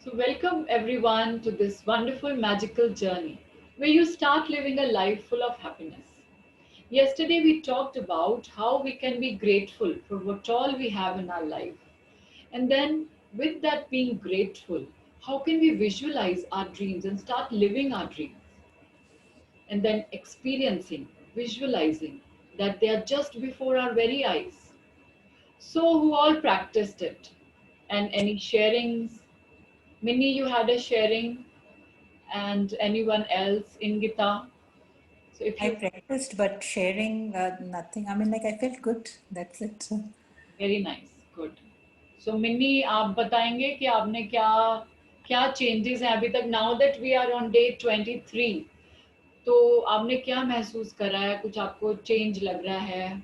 So, welcome everyone to this wonderful magical journey where you start living a life full of happiness. Yesterday, we talked about how we can be grateful for what all we have in our life. And then, with that being grateful, how can we visualize our dreams and start living our dreams? And then experiencing, visualizing that they are just before our very eyes. So, who all practiced it? And any sharings? Minnie, you had a sharing, and anyone else in Gita? So if I you practiced, but sharing nothing. I mean, like I felt good. That's it. very nice, good. So Minnie, आप बताएंगे कि आपने क्या क्या changes हैं अभी तक now that we are on day 23 तो आपने क्या महसूस करा है कुछ आपको चेंज लग रहा है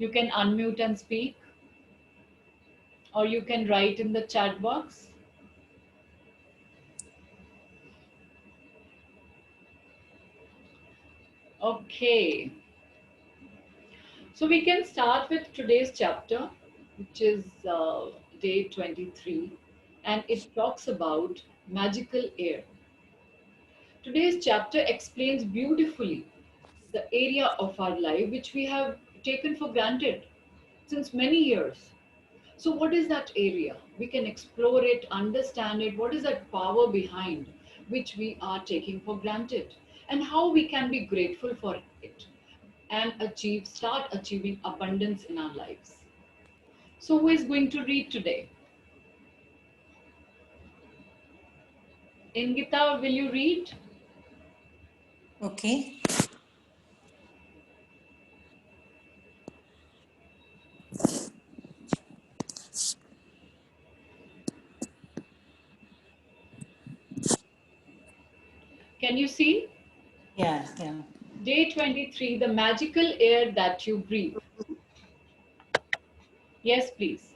you can unmute and speak or you can write in the chat box. Okay, so we can start with today's chapter, which is day 23, and it talks about magical air. Today's chapter explains beautifully the area of our life which we have taken for granted since many years. So, what is that area? We can explore it, understand it. What is that power behind which we are taking for granted? And how we can be grateful for it and start achieving abundance in our lives. So, who is going to read today? Ingita, will you read? Okay. Can you see? Yeah, yeah. Day 23, the magical air that you breathe. Yes, please.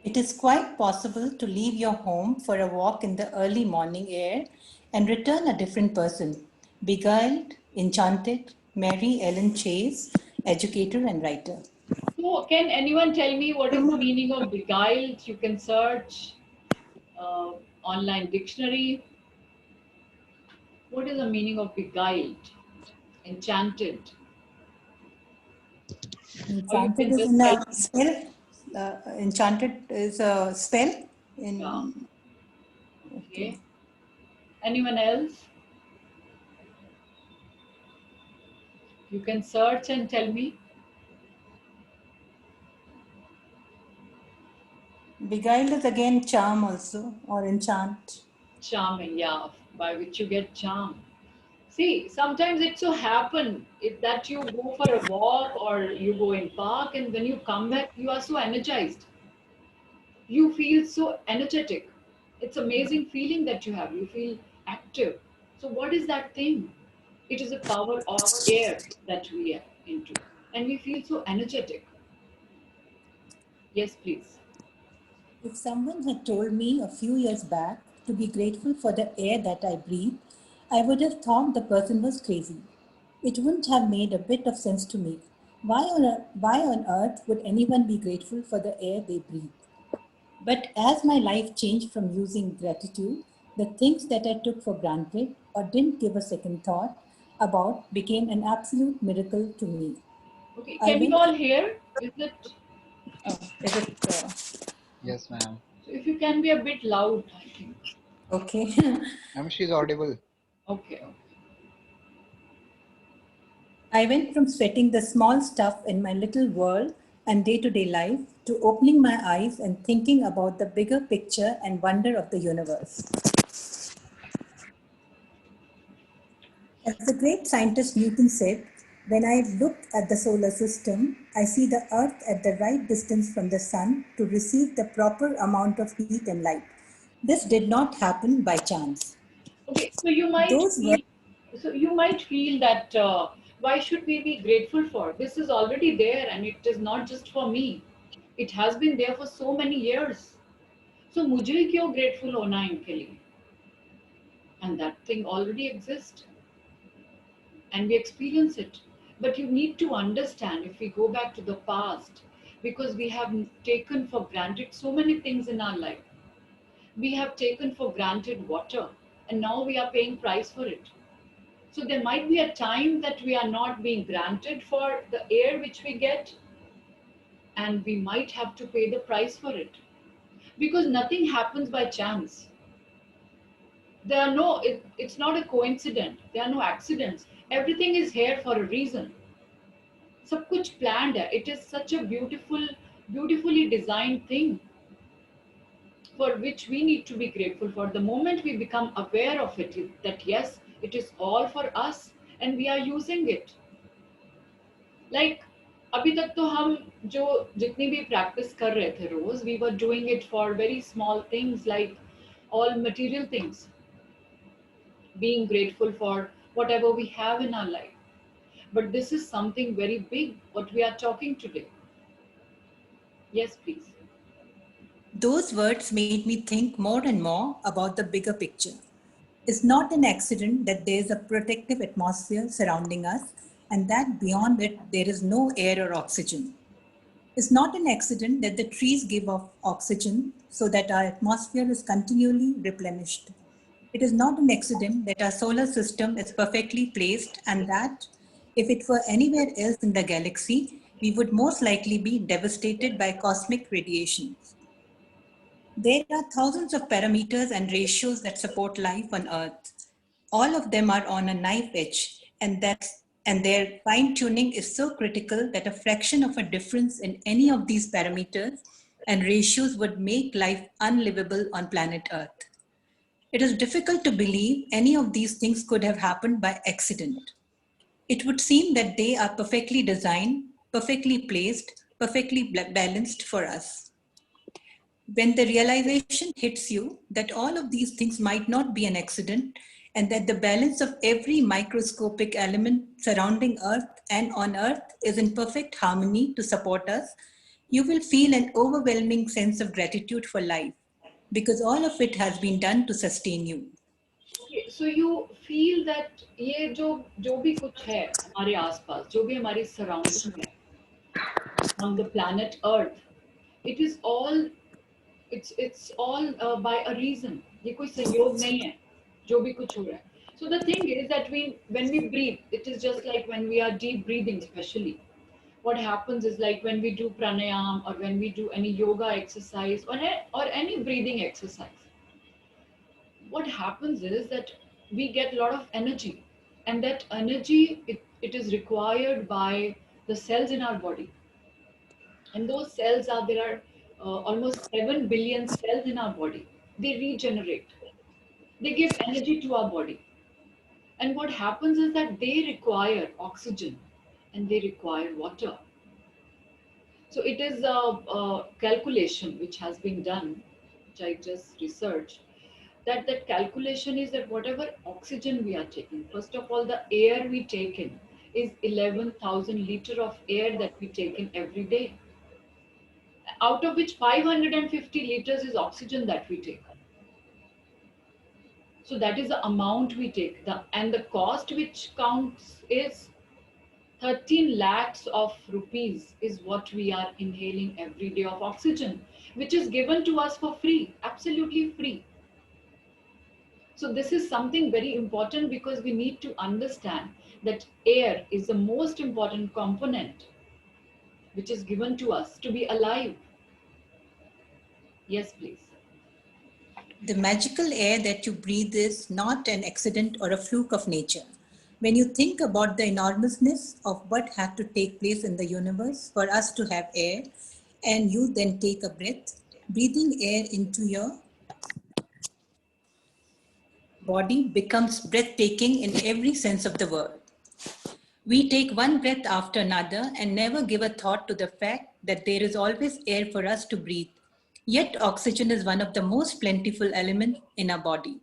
It is quite possible to leave your home for a walk in the early morning air and return a different person. Beguiled, enchanted, Mary Ellen Chase, educator and writer. So, can anyone tell me what is the meaning of beguiled? You can search uh, online dictionary. What is the meaning of beguiled? Enchanted. Or you Enchanted can is just in tell a me. spell. Enchanted is a spell Yeah. in. Okay. Okay. Anyone else? You can search and tell me. Beguiled is again charm also or enchant. Charming, yeah, by which you get charmed. See, sometimes it so happen that you go for a walk or you go in park, and when you come back, you are so energized. You feel so energetic. It's amazing feeling that you have. You feel active. So what is that thing? It is the power of air that we are into, and we feel so energetic. Yes, please. If someone had told me a few years back to be grateful for the air that I breathe, I would have thought the person was crazy. It wouldn't have made a bit of sense to me. Why on earth would anyone be grateful for the air they breathe? But as my life changed from using gratitude, the things that I took for granted or didn't give a second thought about became an absolute miracle to me. Okay, I can you went, all hear? Is it? is it Yes, ma'am. So if you can be a bit loud, I think. okay? Ma'am, she's audible. Okay. Okay. I went from sweating the small stuff in my little world and day to day life to opening my eyes and thinking about the bigger picture and wonder of the universe. As the great scientist Newton said, when I look at the solar system, I see the Earth at the right distance from the Sun to receive the proper amount of heat and light. This did not happen by chance. Okay, so you might Those were feel, that why should we be grateful for? This is already there, and it is not just for me. It has been there for so many years. So मुझे क्यों grateful होना है इनके लिए? And that thing already exists, and we experience it. But you need to understand if we go back to the past, because we have taken for granted so many things in our life. We have taken for granted water, and now we are paying price for it. So there might be a time that we are not being granted for the air which we get, and we might have to pay the price for it, because nothing happens by chance. There are no, it's not a coincidence. There are no accidents. Everything is here for a reason. सब कुछ planned है. It is such a beautifully designed thing for which we need to be grateful for. The moment we become aware of it, that yes, it is all for us and we are using it. Like अभी तक तो हम जो जितनी भी practice कर रहे थे रोज, we were doing it for very small things, like all material things, being grateful for whatever we have in our life. But this is something very big, what we are talking today. Yes, please. Those words made me think more and more about the bigger picture. It's not an accident that there is a protective atmosphere surrounding us and that beyond it there is no air or oxygen. It's not an accident that the trees give off oxygen so that our atmosphere is continually replenished. It is not an accident that our solar system is perfectly placed and that, if it were anywhere else in the galaxy, we would most likely be devastated by cosmic radiation. There are thousands of parameters and ratios that support life on Earth. All of them are on a knife edge, and their fine tuning is so critical that a fraction of a difference in any of these parameters and ratios would make life unlivable on planet Earth. It is difficult to believe any of these things could have happened by accident. It would seem that they are perfectly designed, perfectly placed, perfectly balanced for us. When the realization hits you that all of these things might not be an accident and that the balance of every microscopic element surrounding Earth and on Earth is in perfect harmony to support us, you will feel an overwhelming sense of gratitude for life because all of it has been done to sustain you. Okay, so you feel that ये जो जो भी कुछ है हमारे आसपास, जो भी हमारी surrounding है on the planet Earth, it is all, it's all by a reason. ये कोई संयोग नहीं है जो भी कुछ हो रहा है. So the thing is that when we breathe, it is just like when we are deep breathing, especially. What happens is, like when we do pranayam or when we do any yoga exercise or any breathing exercise, what happens is that we get a lot of energy, and that energy, it is required by the cells in our body, and those cells are, there are almost 7 billion cells in our body. They regenerate, they give energy to our body, and what happens is that they require oxygen and they require water. So it is a calculation which has been done, which I just researched, that calculation is that whatever oxygen we are taking, first of all, the air we take in is 11,000 liter of air that we take in every day, out of which 550 liters is oxygen that we take. So that is the amount we take. And the cost which counts is 13 lakhs of rupees is what we are inhaling every day of oxygen, which is given to us for free, absolutely free. So this is something very important, because we need to understand that air is the most important component which is given to us to be alive. Yes, please. The magical air that you breathe is not an accident or a fluke of nature. When you think about the enormousness of what had to take place in the universe for us to have air, and you then take a breath, breathing air into your body becomes breathtaking in every sense of the word. We take one breath after another and never give a thought to the fact that there is always air for us to breathe. Yet oxygen is one of the most plentiful elements in our body.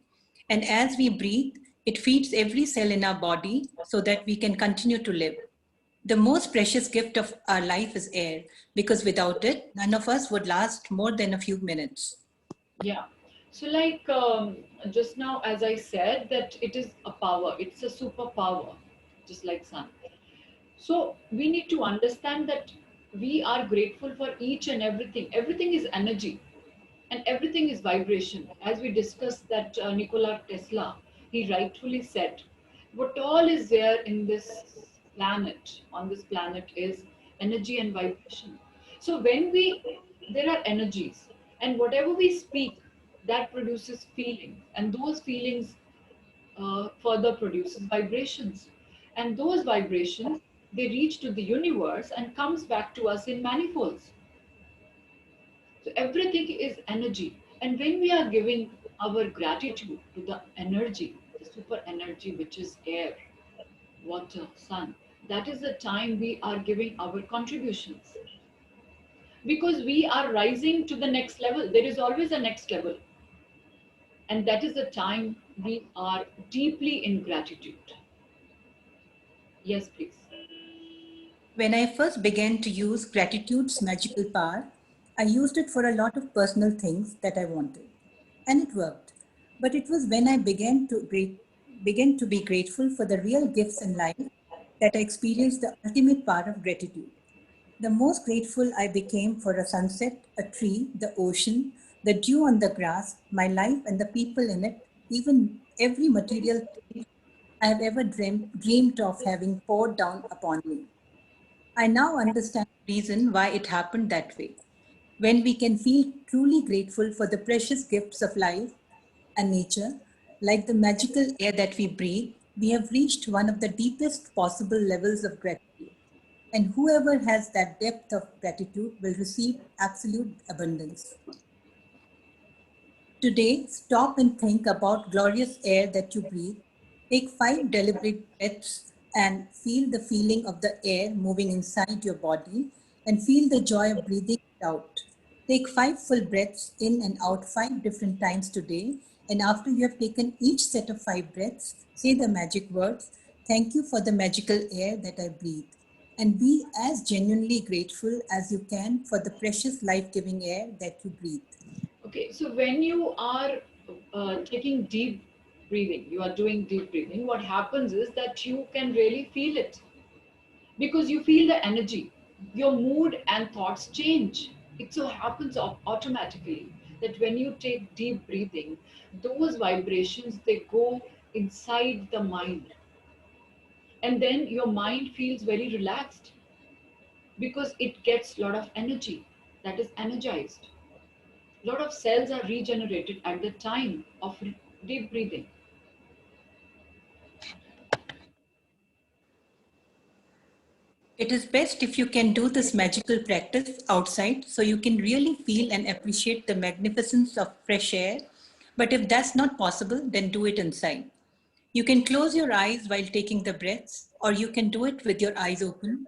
And as we breathe, it feeds every cell in our body so that we can continue to live. The most precious gift of our life is air, because without it, none of us would last more than a few minutes. Yeah. So, like just now, as I said, that it is a power, it's a superpower, just like sun. So we need to understand that we are grateful for each and everything. Everything is energy and everything is vibration. As we discussed that Nikola Tesla, he rightfully said, what all is there in this planet, on this planet is energy and vibration. So there are energies, and whatever we speak, that produces feelings, and those feelings further produces vibrations, and those vibrations, they reach to the universe and comes back to us in manifolds. So everything is energy. And when we are giving our gratitude to the energy, the super energy, which is air, water, sun, that is the time we are giving our contributions. Because we are rising to the next level. There is always a next level. And that is the time we are deeply in gratitude. Yes, please. When I first began to use gratitude's magical power, I used it for a lot of personal things that I wanted. And it worked. But it was when I began to be grateful for the real gifts in life that I experienced the ultimate power of gratitude. The most grateful I became for a sunset, a tree, the ocean, the dew on the grass, my life and the people in it, even every material thing I have ever dreamed of having poured down upon me. I now understand the reason why it happened that way. When we can feel truly grateful for the precious gifts of life and nature, like the magical air that we breathe, we have reached one of the deepest possible levels of gratitude. And whoever has that depth of gratitude will receive absolute abundance. Today, stop and think about glorious air that you breathe. Take 5 deliberate breaths and feel the feeling of the air moving inside your body and feel the joy of breathing it out. Take 5 full breaths in and out 5 different times today. And after you have taken each set of 5 breaths, say the magic words, "Thank you for the magical air that I breathe." And be as genuinely grateful as you can for the precious life giving air that you breathe. Okay, so when you are taking deep breathing, you are doing deep breathing, what happens is that you can really feel it because you feel the energy. Your mood and thoughts change. It so happens automatically that when you take deep breathing, those vibrations they go inside the mind, and then your mind feels very relaxed because it gets a lot of energy that is energized. A lot of cells are regenerated at the time of deep breathing. It is best if you can do this magical practice outside so you can really feel and appreciate the magnificence of fresh air. But if that's not possible, then do it inside. You can close your eyes while taking the breaths, or you can do it with your eyes open.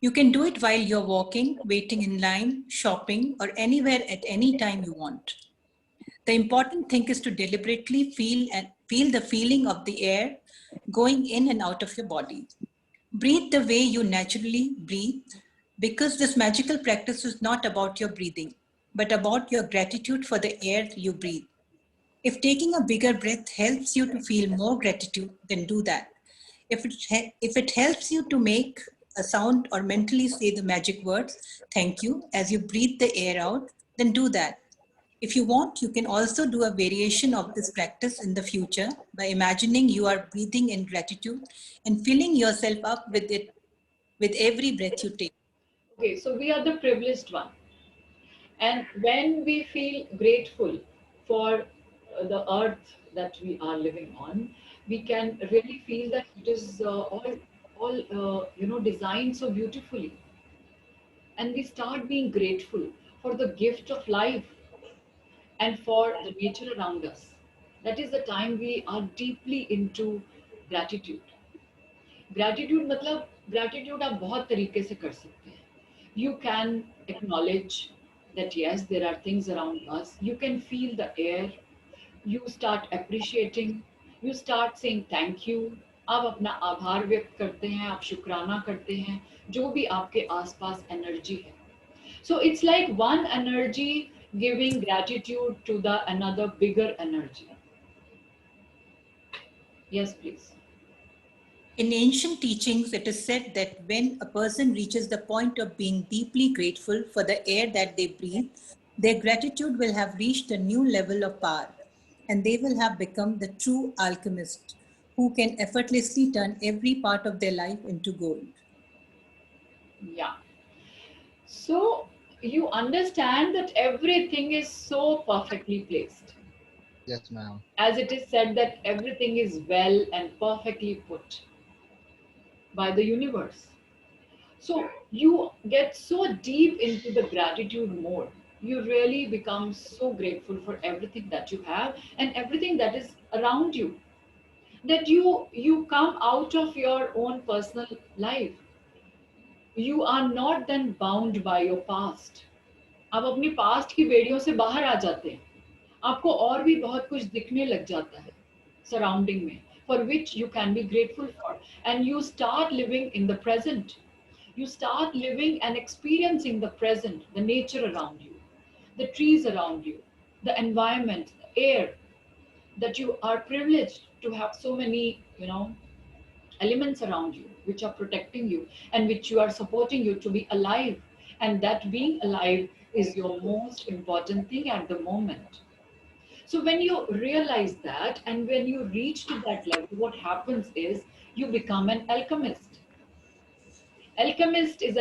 You can do it while you're walking, waiting in line, shopping, or anywhere at any time you want. The important thing is to deliberately feel the feeling of the air going in and out of your body. Breathe the way you naturally breathe because this magical practice is not about your breathing, but about your gratitude for the air you breathe. If taking a bigger breath helps you to feel more gratitude, then do that. If it helps you to make a sound or mentally say the magic words, "thank you," as you breathe the air out, then do that. If you want, you can also do a variation of this practice in the future by imagining you are breathing in gratitude and filling yourself up with it with every breath you take. Okay, so we are the privileged one. And when we feel grateful for the earth that we are living on, we can really feel that it is all designed so beautifully. And we start being grateful for the gift of life and for the nature around us. That is the time we are deeply into gratitude. Gratitude मतलब gratitude आप बहुत तरीके से कर सकते हैं. You can acknowledge that yes, there are things around us. You can feel the air. You start appreciating. You start saying thank you. आप अपना आभार व्यक्त करते हैं, आप शुक्राना करते हैं जो भी आपके आसपास एनर्जी है. So it's like one energy giving gratitude to the another bigger energy. Yes, please. In ancient teachings, it is said that when a person reaches the point of being deeply grateful for the air that they breathe, their gratitude will have reached a new level of power, and they will have become the true alchemist who can effortlessly turn every part of their life into gold. Yeah. So you understand that everything is so perfectly placed. Yes, ma'am. As it is said that everything is well and perfectly put by the universe. So you get so deep into the gratitude mode. You really become so grateful for everything that you have and everything that is around you. That you come out of your own personal life. You are not then bound by your past. आप अपनी past की बेड़ियों से बाहर आ जाते हैं. आपको और भी बहुत कुछ दिखने लग जाता है सराउंडिंग में, for which you can be grateful for, and you start living in the present. You start living and experiencing the present, the nature around you, the trees around you, the environment, the air, that you are privileged to have so many, elements around you which are protecting you and which you are supporting you to be alive, and that being alive is your most important thing at the moment. So when you realize that and when you reach to that level, what happens is you become an alchemist. Alchemist is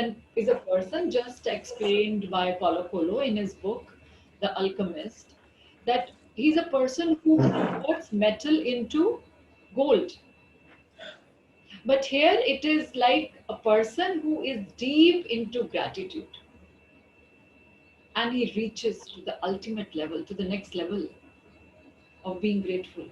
a person just explained by Paulo Coelho in his book The Alchemist, that he's a person who converts metal into gold. But here it is like a person who is deep into gratitude and he reaches to the ultimate level, to the next level of being grateful.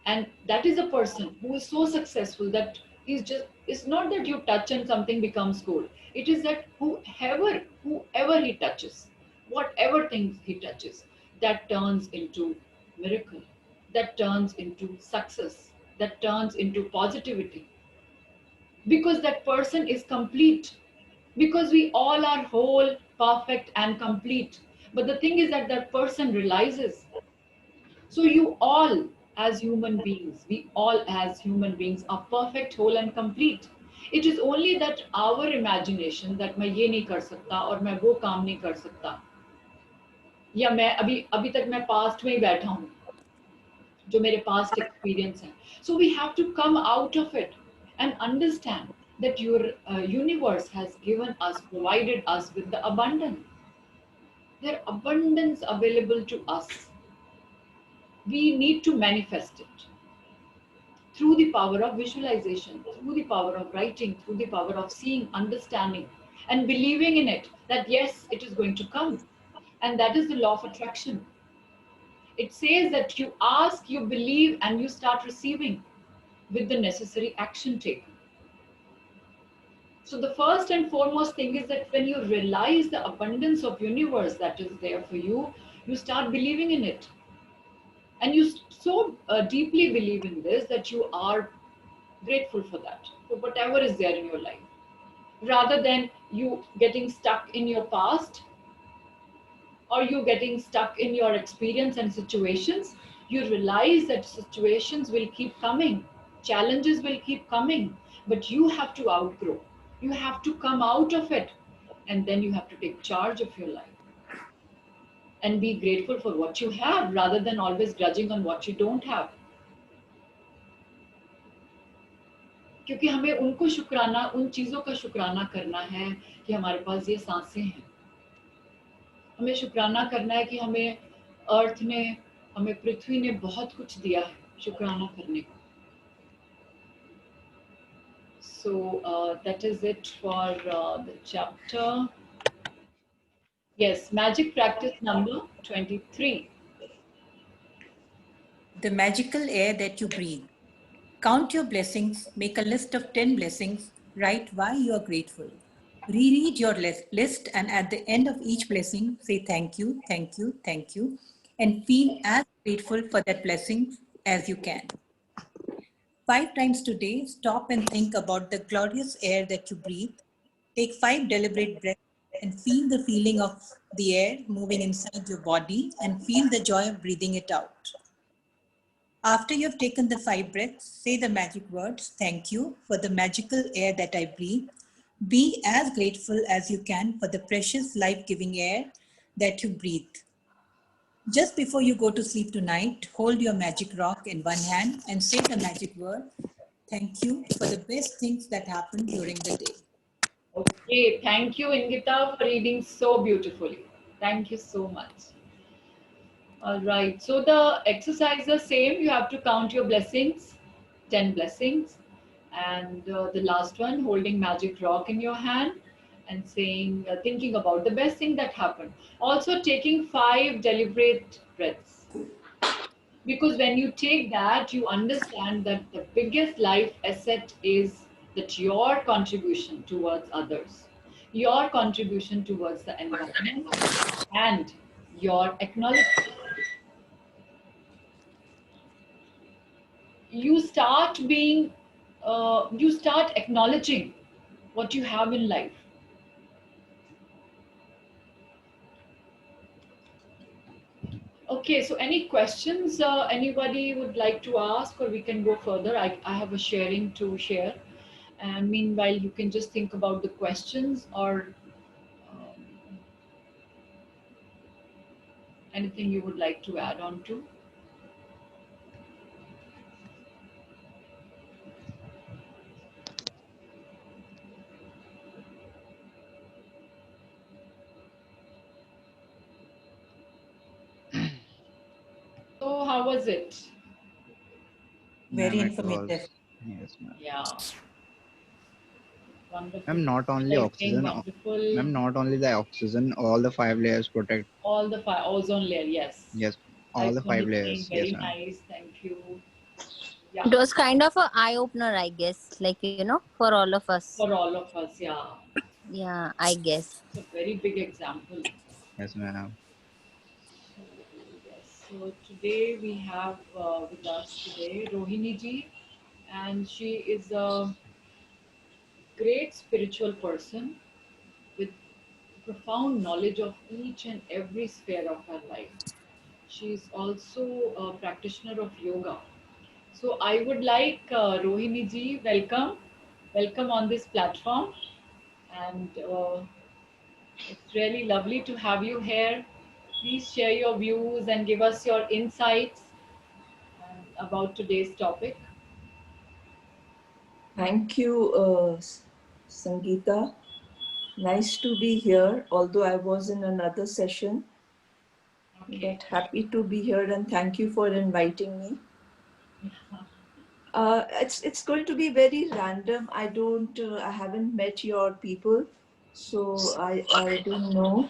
And that is a person who is so successful that he's just, it's not that you touch and something becomes gold. It is that whoever he touches, whatever things he touches, that turns into miracle, that turns into success, that turns into positivity, because that person is complete, because we all are whole, perfect and complete, but the thing is that that person realizes. So you all as human beings, we all as human beings are perfect, whole and complete. It is only that our imagination that मैं ये नहीं कर सकता और मैं वो काम नहीं कर सकता, या मैं अभी अभी तक मैं पास्ट में ही बैठा हूँ, जो मेरे पास्ट एक्सपीरियंस है. So we have to come out of it and understand that your universe has given us, provided us with the abundance. There abundance available to us. We need to manifest it through the power of visualization, through the power of writing, through the power of seeing, understanding, and believing in it, that yes, it is going to come. And that is the law of attraction. It says that you ask, you believe, and you start receiving with the necessary action taken. So the first and foremost thing is that when you realize the abundance of universe that is there for you, you start believing in it. And you so deeply believe in this that you are grateful for that, for whatever is there in your life. Rather than you getting stuck in your past or you getting stuck in your experience and situations, you realize that situations will keep coming, challenges will keep coming, but you have to outgrow. You have to come out of it, and then you have to take charge of your life and be grateful for what you have rather than always grudging on what you don't have. क्योंकि हमें उनको शुक्राना, उन चीज़ों का शुक्राना करना है कि हमारे पास ये सांसें हैं. हमें शुक्राना करना है कि हमें अर्थ ने, हमें पृथ्वी ने बहुत कुछ दिया है शुक्राना करने को. So that is it for the chapter. Yes, magic practice number 23. The magical air that you breathe. Count your blessings, make a list of 10 blessings, write why you are grateful. Reread your list, and at the end of each blessing, say thank you, thank you, thank you, and feel as grateful for that blessing as you can. 5 times today, stop and think about the glorious air that you breathe. Take 5 deliberate breaths and feel the feeling of the air moving inside your body and feel the joy of breathing it out. After you've taken the 5 breaths, say the magic words, thank you for the magical air that I breathe. Be as grateful as you can for the precious life-giving air that you breathe. Just before you go to sleep tonight, hold your magic rock in one hand and say the magic word, thank you for the best things that happen during the day. Okay, thank you, Ingita, for reading so beautifully. Thank you so much. All right, so the exercise is the same. You have to count your blessings, 10 blessings. And the last one, holding magic rock in your hand and saying, thinking about the best thing that happened. Also, taking 5 deliberate breaths. Because when you take that, you understand that the biggest life asset is that your contribution towards others, your contribution towards the environment, and your acknowledgement. You start being, you start acknowledging what you have in life. Okay, so any questions anybody would like to ask, or we can go further? I have a sharing to share. And meanwhile, you can just think about the questions or um, anything you would like to add on to. So, how was it? Very Ma'am, it informative. was. Yes, ma'am. Yeah, wonderful. Ma'am, not only Like saying oxygen. wonderful. Ma'am, not only the oxygen, all the 5 layers protect. All the ozone layer, yes. Yes, all the 5 Iconic, layers. Yes, very ma'am. nice. Thank you. It Yeah, was kind of a eye opener, I guess, like, for all of us. for all of us. Yeah, Yeah, I guess. it's a very big example. Yes, ma'am. Yes. So today we have with us today Rohini ji, and she is a great spiritual person with profound knowledge of each and every sphere of her life. She is also a practitioner of yoga. So I would like Rohini ji, welcome on this platform, and it's really lovely to have you here. Please share your views and give us your insights about today's topic. Thank you, Sangeeta. Nice to be here, although I was in another session, Okay. but happy to be here and thank you for inviting me. It's going to be very random. I haven't met your people, so I don't know.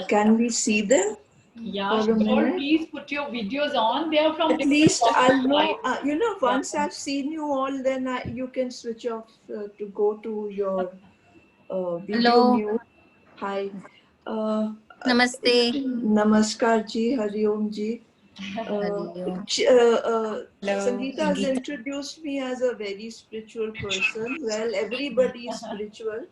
Can we see them Yeah, for a sure. minute? Please put your videos on. They are from At different least walks I'll of life. know. Yeah. Once I've seen you all, then you can switch off to go to your video Hello. mute. Hi. Uh, Namaste. Namaskar ji, Hari Om ji. Hariom. Hello, Sangeeta has Sangeeta. introduced me as a very spiritual person. Well, everybody is spiritual.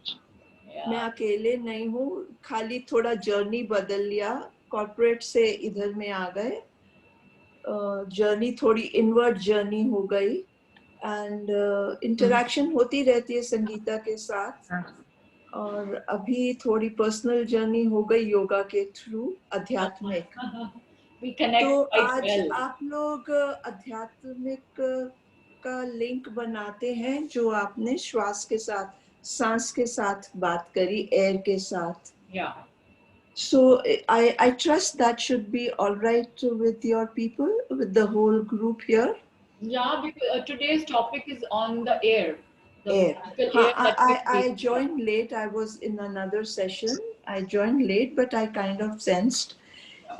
मैं Yeah. अकेले नहीं हूँ, खाली थोड़ा journey बदल लिया, corporate से इधर में आ गए, जर्नी थोड़ी इनवर्ट जर्नी हो गई, एंड इंटरेक्शन होती रहती है संगीता के साथ, और अभी थोड़ी पर्सनल जर्नी हो गई योगा के थ्रू आध्यात्मिक. We तो connect quite आज well. आप लोग आध्यात्मिक का लिंक बनाते हैं, जो आपने श्वास के साथ, सांस के साथ बात करी, एयर के साथ. Yeah. So I trust that should be all right with your people, with the whole group here. Yeah, because today's topic is on the air, the Air. magical air that we I breathe. joined late. I was in another session. I joined late, but I kind of sensed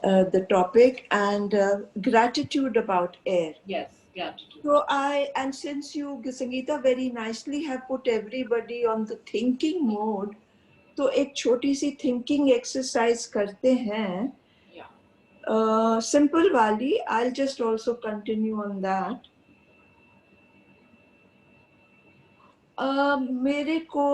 the topic, and gratitude about air. Yes, gratitude. So and since you, Sangeeta, very nicely have put everybody on the thinking mode, तो एक छोटी सी thinking exercise करते हैं. Yeah. Simple वाली. I'll just also continue on that. मेरे को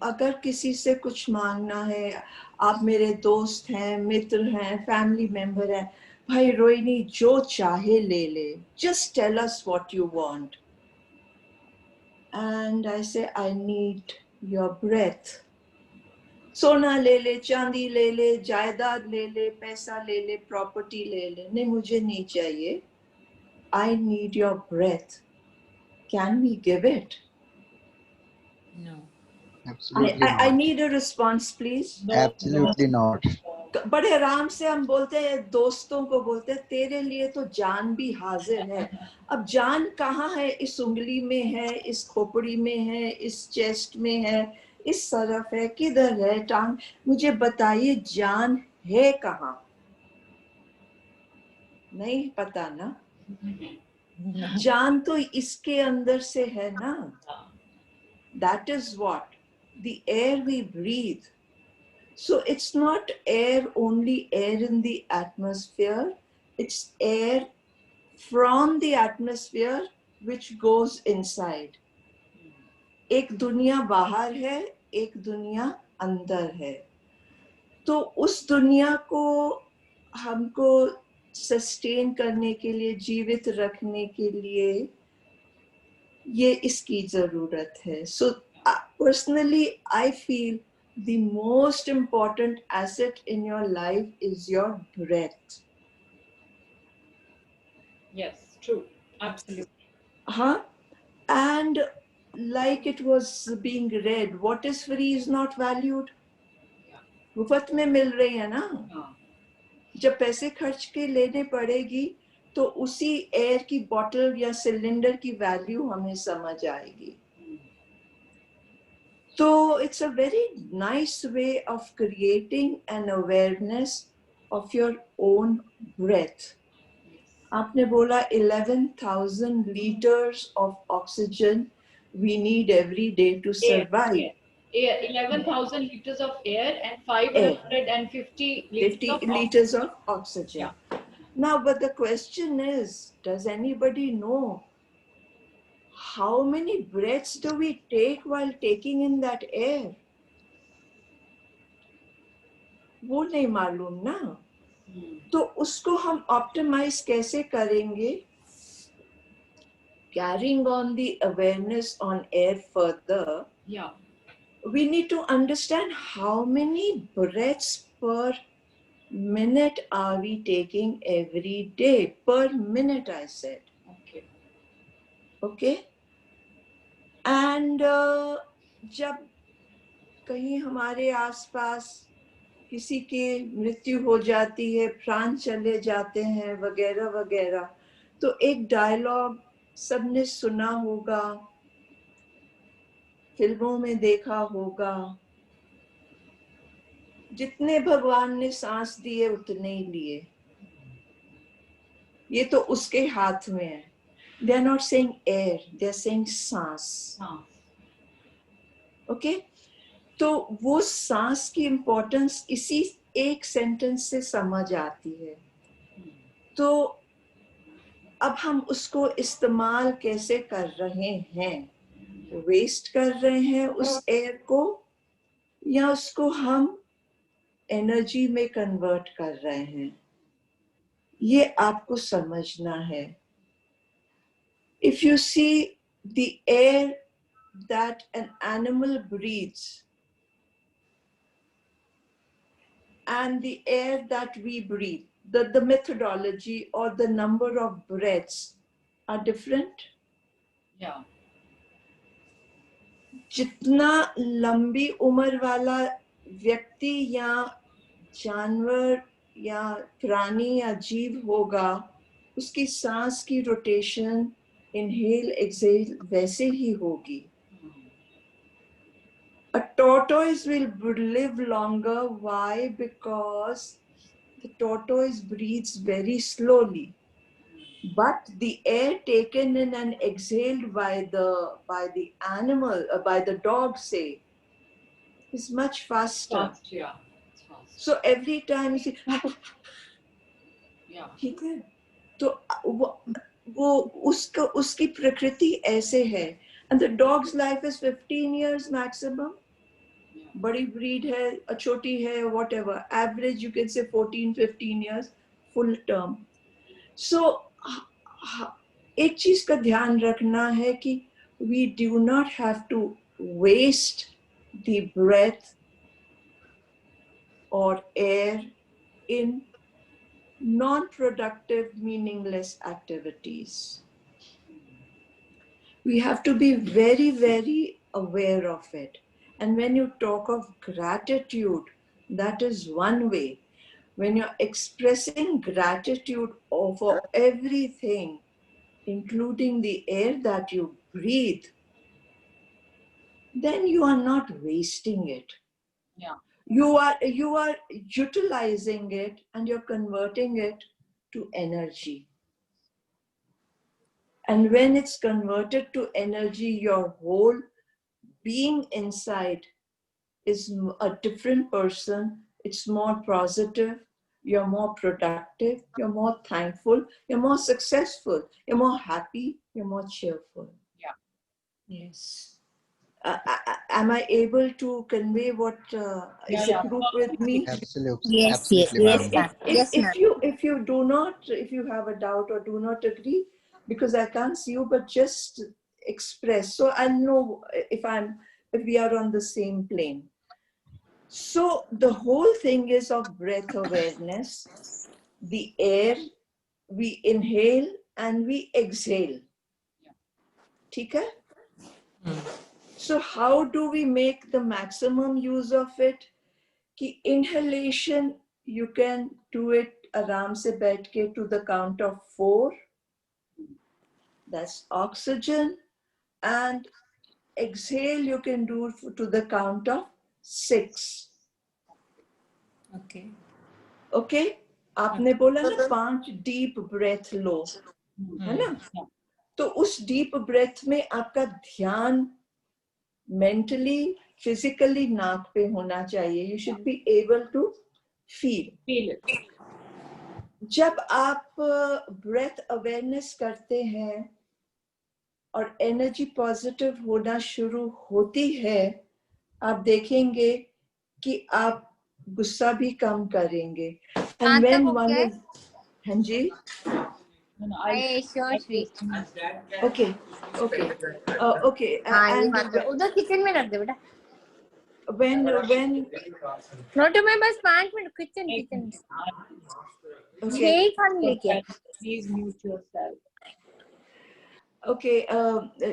अगर किसी से कुछ मांगना है, आप मेरे दोस्त हैं, मित्र हैं, फैमिली मेंबर हैं, भाई रोहिणी जो चाहे ले ले, just tell us what you want. And I say, I need your breath. सोना ले ले, चांदी ले ले, जायदाद ले ले, पैसा ले ले, प्रॉपर्टी ले ले, नहीं मुझे नहीं चाहिए. I need your breath. Can we give it? No. Absolutely I not. need a response, please. No. Absolutely not. बड़े आराम से हम बोलते हैं, दोस्तों को बोलते हैं, तेरे लिए तो जान भी हाजिर है. अब जान कहाँ है? इस उंगली में है, इस खोपड़ी में है, इस चेस्ट में है, इस तरफ है, किधर है टांग? मुझे बताइए जान है कहाँ? नहीं पता ना. जान तो इसके अंदर से है ना. That is what the air we breathe. So it's not air, only air in the atmosphere. It's air from the atmosphere which goes inside. एक दुनिया बाहर है, एक दुनिया अंदर है. तो उस दुनिया को हमको सस्टेन करने के लिए, जीवित रखने के लिए ये इसकी जरूरत है. So personally I feel the most important asset in your life is your breath. Yes, true. Absolutely. Huh? And like it was being read, what is free is not valued. मुफ्त में मिल रही है ना. हाँ. जब पैसे खर्च के लेने पड़ेगी तो उसी एयर की बॉटल या सिलेंडर की वैल्यू हमें समझ आएगी. So it's a very nice way of creating an awareness of your own breath. आपने बोला 11,000 liters of oxygen we need every day to survive. Air, 11,000 liters of air and 550 liters 50 of liters of oxygen. Yeah. Now, but the question is, does anybody know how many breaths do we take while taking in that air? वो नहीं मालूम ना. तो उसको हम optimize कैसे करेंगे? Carrying on the awareness on air further, Yeah. we need to understand how many breaths per minute are we taking every day. Per minute, I said. Okay. Okay? And जब कहीं हमारे आसपास किसी की मृत्यु हो जाती है, प्राण चले जाते हैं वगैरह वगैरह, तो एक डायलॉग सबने सुना होगा, फिल्मों में देखा होगा, जितने भगवान ने सांस दिए उतने ही लिए. ये तो उसके हाथ में है. They are not saying air, they are saying सांस. Okay? तो वो सांस की इम्पोर्टेंस इसी एक सेंटेंस से समझ आती है. तो अब हम उसको इस्तेमाल कैसे कर रहे हैं? वेस्ट कर रहे हैं उस एयर को या उसको हम एनर्जी में कन्वर्ट कर रहे हैं? ये आपको समझना है. If you see the air that an animal breathes and the air that we breathe, the methodology or the number of breaths are different. Yeah. जितना लंबी उम्र वाला व्यक्ति या जानवर या प्राणी या जीव होगा, उसकी सांस की रोटेशन इनहेल एक्सेल वैसे ही होगी. A tortoise will live longer. Why? Because the tortoise breathes very slowly. But the air taken in and exhaled by the animal, by the dog, say, is much faster. Fast, yeah. It's fast. So every time you see, Yeah. ठीक है, तो वो उसकी प्रकृति ऐसे है. And the dog's life is 15 years maximum. बड़ी breed है, छोटी है, whatever. Average you can say 14, 15 years. full term. So एक चीज का ध्यान रखना है कि we do not have to waste the breath or air in non-productive, meaningless activities. We have to be very, very aware of it. And when you talk of gratitude, that is one way. When you're expressing gratitude for everything, including the air that you breathe, then you are not wasting it. Yeah. You are utilizing it and you're converting it to energy. And when it's converted to energy, your whole being inside is a different person. It's more positive. You're more productive. You're more thankful. You're more successful. You're more happy. You're more cheerful. Yeah. Yes. Am I able to convey what is the group with me? Absolutely. Yes, yes, Absolutely, yes, ma'am. ma'am. Yes, ma'am. If you do not, if you have a doubt or do not agree, because I can't see you, but just express, so I know if we are on the same plane. So the whole thing is of breath awareness. The air, we inhale and we exhale. ठीक है? So how do we make the maximum use of it? कि inhalation, you can do it आराम से बैठ के to the count of 4. That's oxygen. And exhale, you can do to the count of 6. Okay. Okay? आपने बोला ना 5 deep breath लो, है ना? तो उस deep breath में आपका ध्यान mentally, physically नाक पे होना चाहिए. You should be able to feel it. जब आप breath awareness करते हैं और एनर्जी पॉजिटिव होना शुरू होती है, आप देखेंगे कि आप गुस्सा भी कम करेंगे. And when one is, हाँ जी, okay, okay, okay, and उधर किचन में रख दे बेटा. when नोटो में बस 5 मिनट किचन okay, यही खाने लेके. Please mute yourself. okay,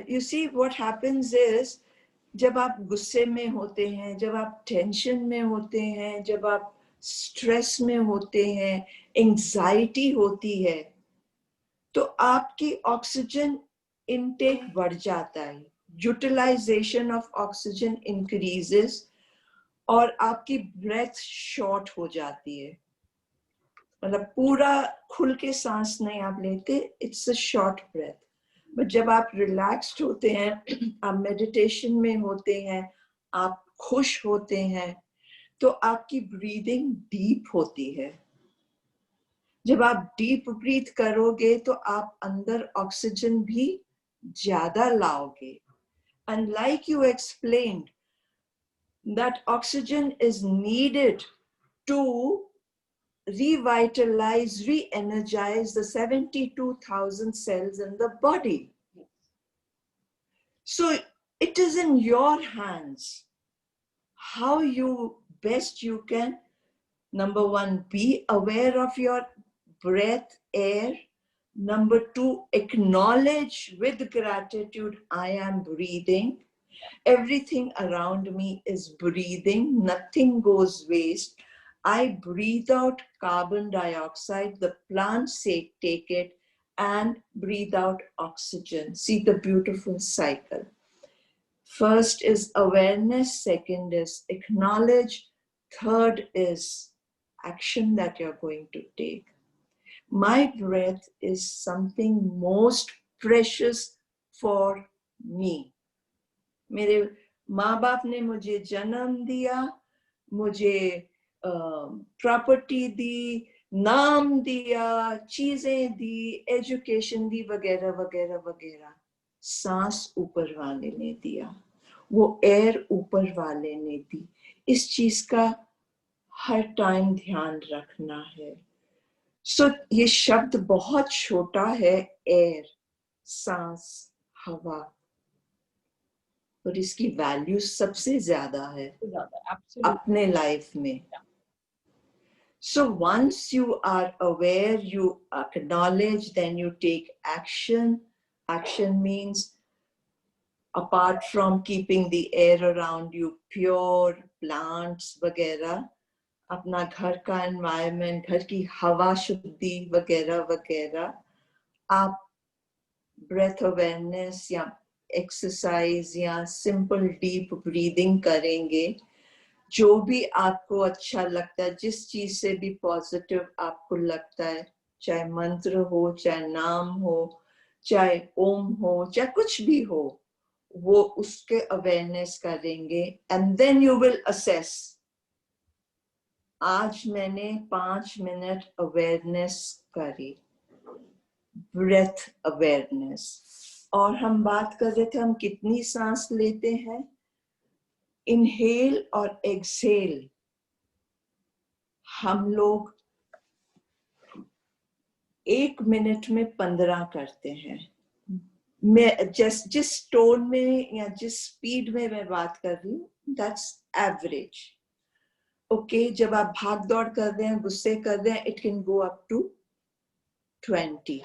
you see what happens is जब आप गुस्से में होते हैं, जब आप टेंशन में होते हैं, जब आप स्ट्रेस में होते हैं, एंजाइटी होती है, तो आपकी ऑक्सीजन इनटेक बढ़ जाता है, यूटिलाइजेशन ऑफ ऑक्सीजन इंक्रीजेस और आपकी ब्रेथ शॉर्ट हो जाती है. मतलब पूरा खुल के सांस नहीं आप लेते, it's a short breath. But जब आप रिलैक्स्ड होते हैं, आप मेडिटेशन में होते हैं, आप खुश होते हैं, तो आपकी ब्रीदिंग डीप होती है. जब आप डीप ब्रीथ करोगे तो आप अंदर ऑक्सीजन भी ज्यादा लाओगे. And like you explained, that oxygen is needed to revitalize, re-energize the 72,000 cells in the body. So it is in your hands how you best you can, number 1, be aware of your breath, air. Number 2, acknowledge with gratitude, I am breathing. Everything around me is breathing. Nothing goes waste. I breathe out carbon dioxide. The plants take it and breathe out oxygen. See the beautiful cycle. First is awareness. Second is acknowledge. Third is action that you're going to take. My breath is something most precious for me. मेरे माँ बाप ने मुझे जन्म दिया, मुझे property दी, नाम दिया, चीजें दी, एजुकेशन दी, वगैरह वगैरह वगैरह. सांस ऊपर वाले ने दिया, वो एयर ऊपर वाले ने दी. इस चीज का हर टाइम ध्यान रखना है. सो ये शब्द बहुत छोटा है, एयर, सांस, हवा, और इसकी वैल्यू सबसे ज्यादा है Absolutely. अपने लाइफ में. So once you are aware, you acknowledge, then you take action. Action means, apart from keeping the air around you pure, plants वगैरह, अपना घर का environment, घर की हवा शुद्धि वगैरह वगैरह, आप breath awareness या exercise या simple deep breathing करेंगे, जो भी आपको अच्छा लगता है, जिस चीज से भी पॉजिटिव आपको लगता है, चाहे मंत्र हो, चाहे नाम हो, चाहे ओम हो, चाहे कुछ भी हो, वो उसके अवेयरनेस करेंगे. And then you will assess, आज मैंने 5 मिनट अवेयरनेस करी, ब्रेथ अवेयरनेस. और हम बात कर रहे थे हम कितनी सांस लेते हैं. इनहेल और एक्सहेल हम लोग 1 मिनट में 15 करते हैं. मैं जिस टोन में या जिस स्पीड में मैं बात कर रही हूँ, दैट्स एवरेज. ओके, जब आप भाग दौड़ कर रहे हैं, गुस्से कर रहे हैं, it can go up to 20.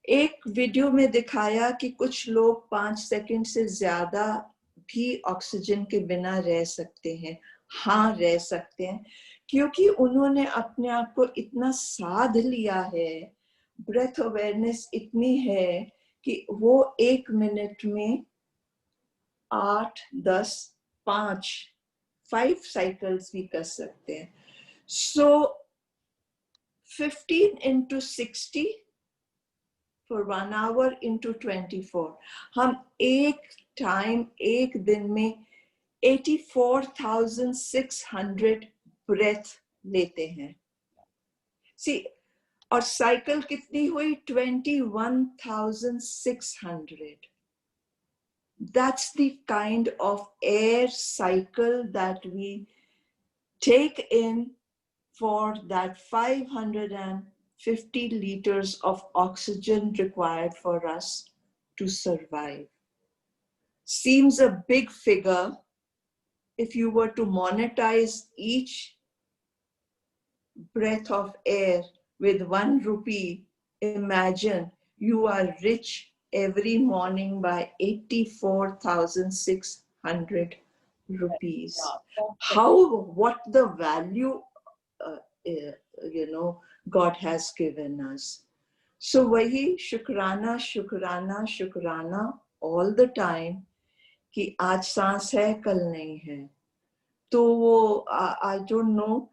एक वीडियो में दिखाया कि कुछ लोग 5 सेकंड से ज्यादा भी ऑक्सीजन के बिना रह सकते हैं. हाँ, रह सकते हैं, क्योंकि उन्होंने अपने आप को इतना साध लिया है, ब्रेथ अवेयरनेस इतनी है कि वो 1 मिनट में 8, 10, 5 साइकिल्स भी कर सकते हैं. सो 15 into 60 for 1 hour into 24. हम एक दिन में 84,600 ब्रेथ लेते हैं. सी, और साइकिल कितनी हुई? 21,600. That's the kind of air cycle that we take in for that 550 liters of oxygen required for us to survive. Seems a big figure. If you were to monetize each breath of air with 1 rupee, imagine you are rich every morning by 84,600 rupees. What the value God has given us. So wahi शुक्राना शुक्राना शुक्राना all the time कि आज सांस है, कल नहीं है. तो वो I don't know,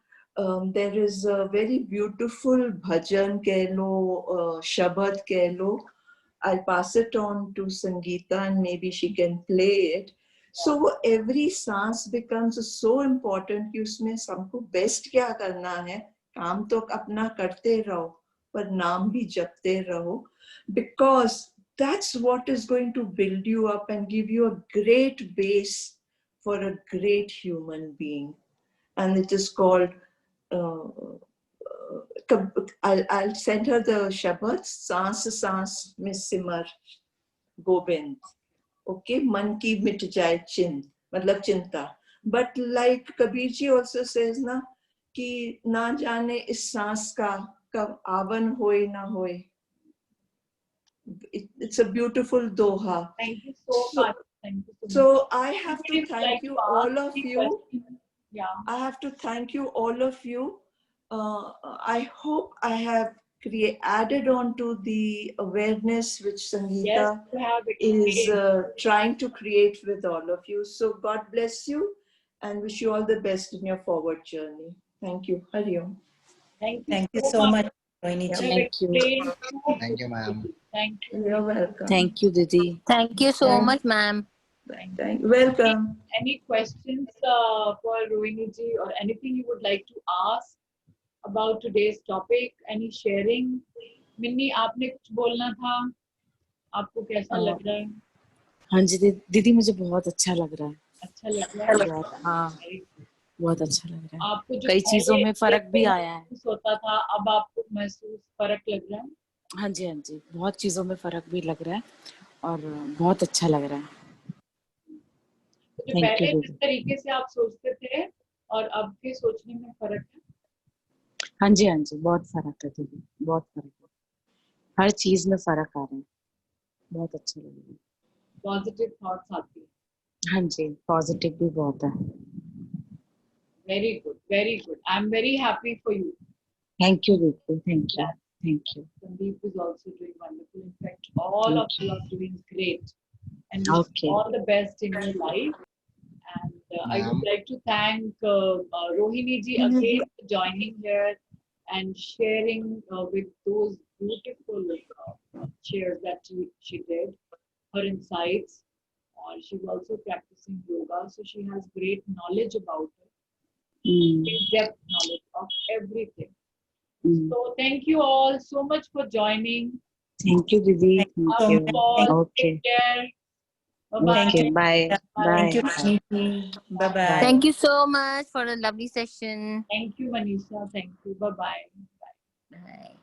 there is a very beautiful bhajan कह लो, शब्द कह लो. I'll pass it on to Sangeeta and maybe she can play it. So every सांस becomes so important कि उसमें सबको बेस्ट क्या करना है. काम तो अपना करते रहो, पर नाम भी जपते रहो, because that's what is going to build you up and give you a great base for a great human being. And it is called, I'll send her the Shabad, सांस सांस में सिमर गोविंद. Okay, मन की मिट जाए मतलब चिंता. But like Kabir ji also says ना, कि ना जाने इस सांस का कब आवन होए ना होए. It's a beautiful doha. Thank you so much. Thank you so much. So I have to thank you all of you. Yeah. I have to thank you all of you. I hope I have added on to the awareness which Sangeeta is trying to create with all of you. So God bless you and wish you all the best in your forward journey. Thank you. Hari Om. Thank you so much, Rohini ji. Thank you, ma'am. Thank you. You're welcome. Thank you, Didi. Thank you so much, ma'am. Thank you. Welcome. Any questions for Rohini ji or anything you would like to ask about today's topic? Any sharing? Minnie, आपने कुछ बोलना था? आपको कैसा लग रहा है? हाँ जी दीदी, मुझे बहुत अच्छा लग रहा है. अच्छा लग रहा है? हाँ, बहुत अच्छा लग रहा है। आपको जो कई चीजों पहले में फर्क भी एक आया है। महसूस होता था, अब आपको महसूस फर्क लग रहा है? हाँ जी, हाँ जी, बहुत चीजों में फर्क भी लग रहा है और बहुत अच्छा लग रहा है। तो जो थैंक यू पहले जिस दीदी। तरीके से आप सोचते थे और अब के सोचने में फर्क है? हाँ जी, हाँ जी, बहुत फर्क है दीदी, बहुत फर्क है। हर चीज में फर्क आ रहा है, बहुत अच्छा लग रहा है। पॉजिटिव थॉट्स आती है। हाँ जी, पॉजिटिव भी बहुत है। Very good, very good. I am very happy for you. Thank you दीदी, thank you, thank you, Sandeep is also doing wonderful. In fact, all of thank you you. are doing great, and wish you okay, all the best in your life. And I would Ma'am, like to thank Rohini ji again for joining here and sharing with those beautiful shares that she did, her insights. She's also practicing yoga, so she has great knowledge about it, in-depth knowledge of everything. So thank you all so much for joining. Thank you दीदी, thank Love you. you all. Okay, Take care. Bye Thank okay, you. bye. Bye, Bye. Bye, Thank you, bye, Nidhi. Bye bye. bye. Thank you so much for a lovely session. Thank you, Manisha. Thank you. Bye bye. Bye.